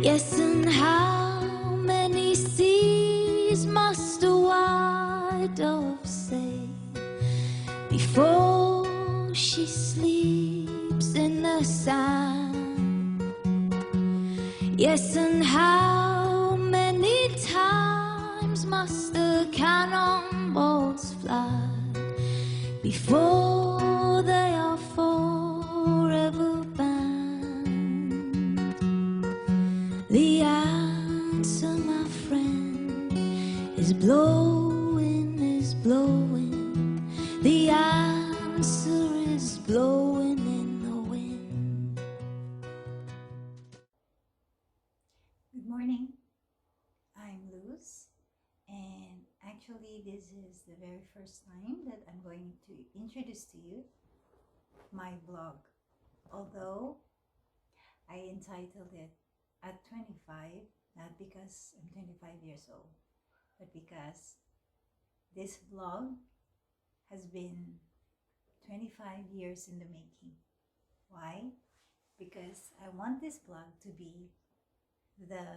Yes, and how many seas must a white dove sail before she sleeps in the sand? Yes, and how many times must the cannonballs fly before they are forever banned? The answer, my friend, is blowing, is blowing. The answer is blowing in the wind. Good morning, I'm Luz, and actually this is the very first time that I'm going to introduce to you my blog. Although I entitled it at 25, not because I'm 25 years old, but because this blog has been 25 years in the making. Why? Because I want this blog to be the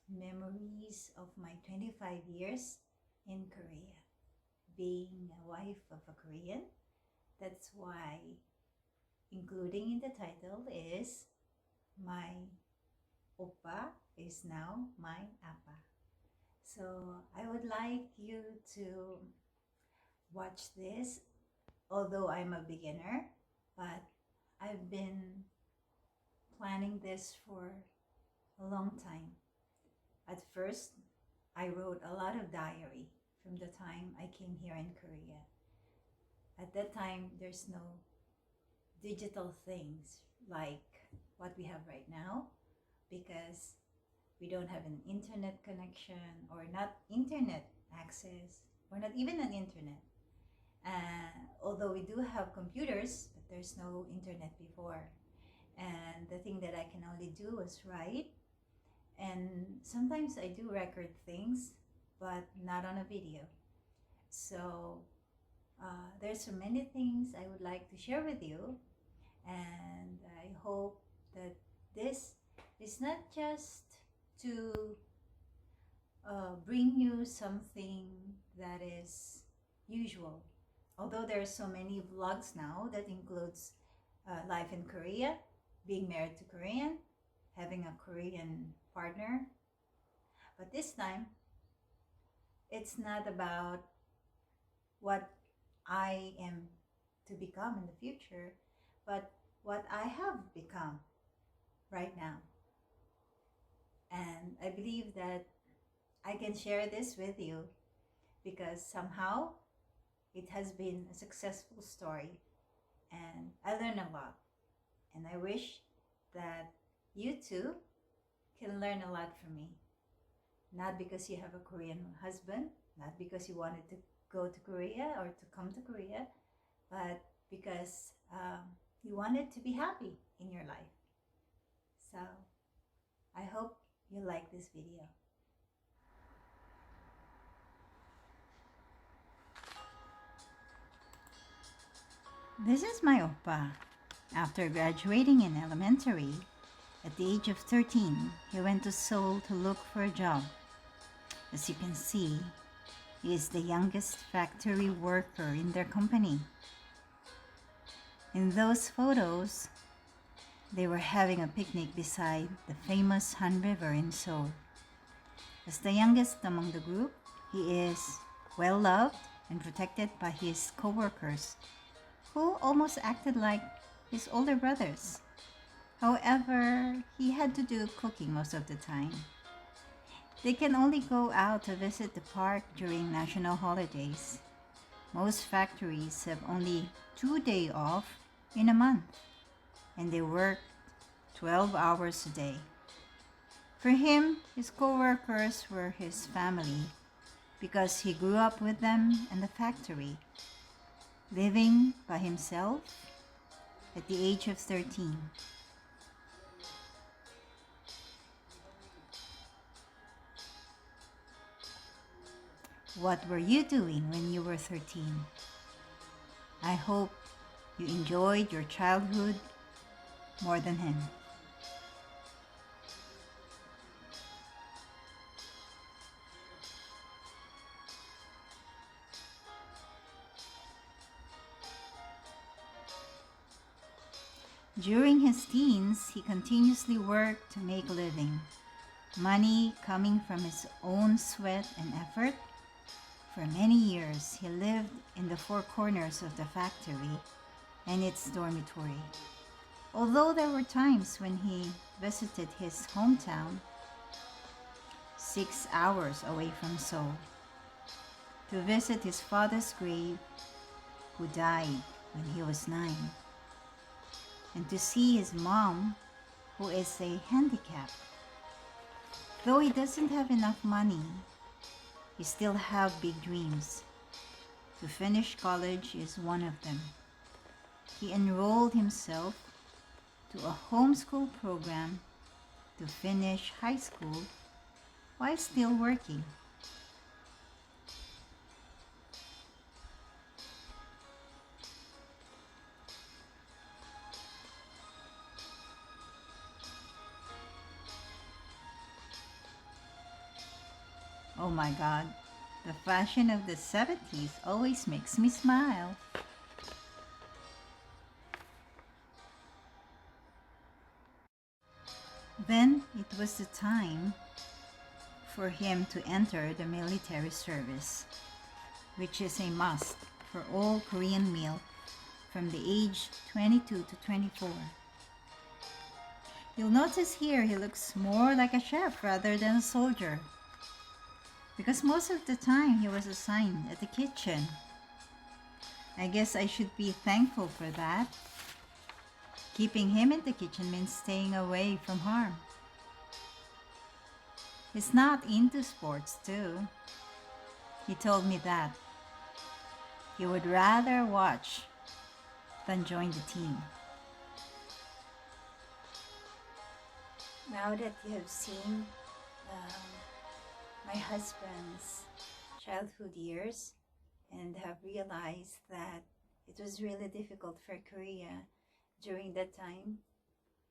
memories of my 25 years in Korea. Being a wife of a Korean, that's why including in the title is my oppa is now my appa. So I would like you to watch this, although I'm a beginner, but I've been planning this for a long time. At first, I wrote a lot of diary from the time I came here in Korea. At that time, there's no digital things like what we have right now, because we don't have an internet connection, or not internet access, or not even an internet. Although we do have computers, but there's no internet before. And the thing that I can only do is write. And sometimes I do record things, but not on a video. So there's so many things I would like to share with you. And I hope that this is not just to bring you something that is usual. Although there are so many vlogs now that includes life in Korea, being married to Korean, having a Korean partner. But this time, it's not about what I am to become in the future, but what I have become right now. And I believe that I can share this with you because somehow it has been a successful story and I learned a lot. And I wish that you too can learn a lot from me. Not because you have a Korean husband, not because you wanted to go to Korea or to come to Korea, but because you wanted to be happy in your life. So I hope you like this video. This is my oppa. After graduating in elementary, at the age of 13, he went to Seoul to look for a job. As you can see, he is the youngest factory worker in their company. In those photos, they were having a picnic beside the famous Han River in Seoul. As the youngest among the group, he is well loved and protected by his co-workers, who almost acted like his older brothers. However, he had to do cooking most of the time. They can only go out to visit the park during national holidays. Most factories have only 2 days off in a month, and they work 12 hours a day. For him, his co-workers were his family because he grew up with them in the factory, living by himself at the age of 13. What were you doing when you were 13? I hope you enjoyed your childhood more than him. During his teens, he continuously worked to make a living, money coming from his own sweat and effort. For many years, he lived in the four corners of the factory and its dormitory. Although there were times when he visited his hometown, 6 hours away from Seoul, to visit his father's grave, who died when he was 9, and to see his mom, who is a handicap. Though he doesn't have enough money, he still have big dreams. To finish college is one of them. He enrolled himself to a homeschool program to finish high school while still working. Oh my God, the fashion of the 70s always makes me smile. Then it was the time for him to enter the military service, which is a must for all Korean male from the age 22 to 24. You'll notice here he looks more like a chef rather than a soldier, because most of the time he was assigned at the kitchen. I guess I should be thankful for that. Keeping him in the kitchen means staying away from harm. He's not into sports too. He told me that he would rather watch than join the team. Now that you have seen my husband's childhood years and have realized that it was really difficult for Korea during that time,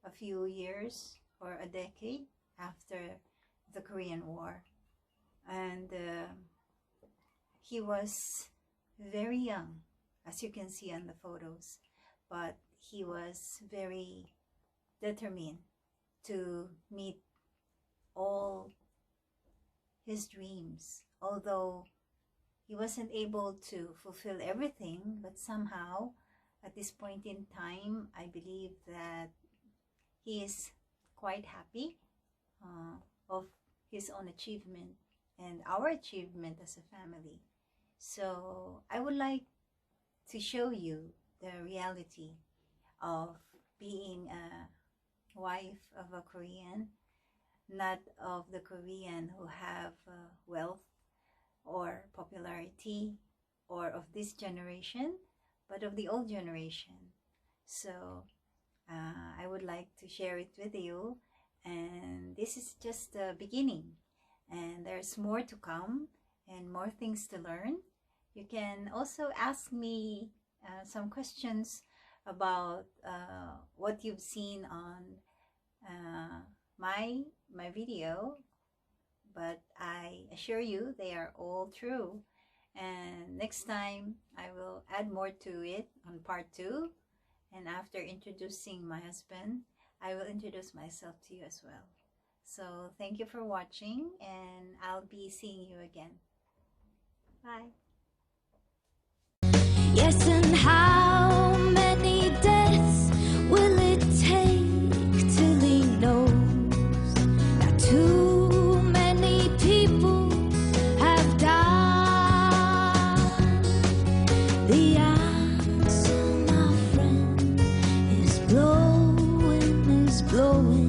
a few years or a decade after the Korean War. And he was very young, as you can see on the photos, but he was very determined to meet all his dreams, although he wasn't able to fulfill everything. But somehow at this point in time, I believe that he is quite happy of his own achievement and our achievement as a family. So I would like to show you the reality of being a wife of a Korean, not of the Korean who have wealth or popularity or of this generation, but of the old generation. So I would like to share it with you, and this is just the beginning, and there's more to come and more things to learn. You can also ask me some questions about what you've seen on my video, but I assure you they are all true. And next time I will add more to it on part 2, and after introducing my husband, I will introduce myself to you as well. So thank you for watching, and I'll be seeing you again. Bye. Yes, and how many deaths will it take till he knows that too many people have died? The answer, my friend, is blowing, is blowing.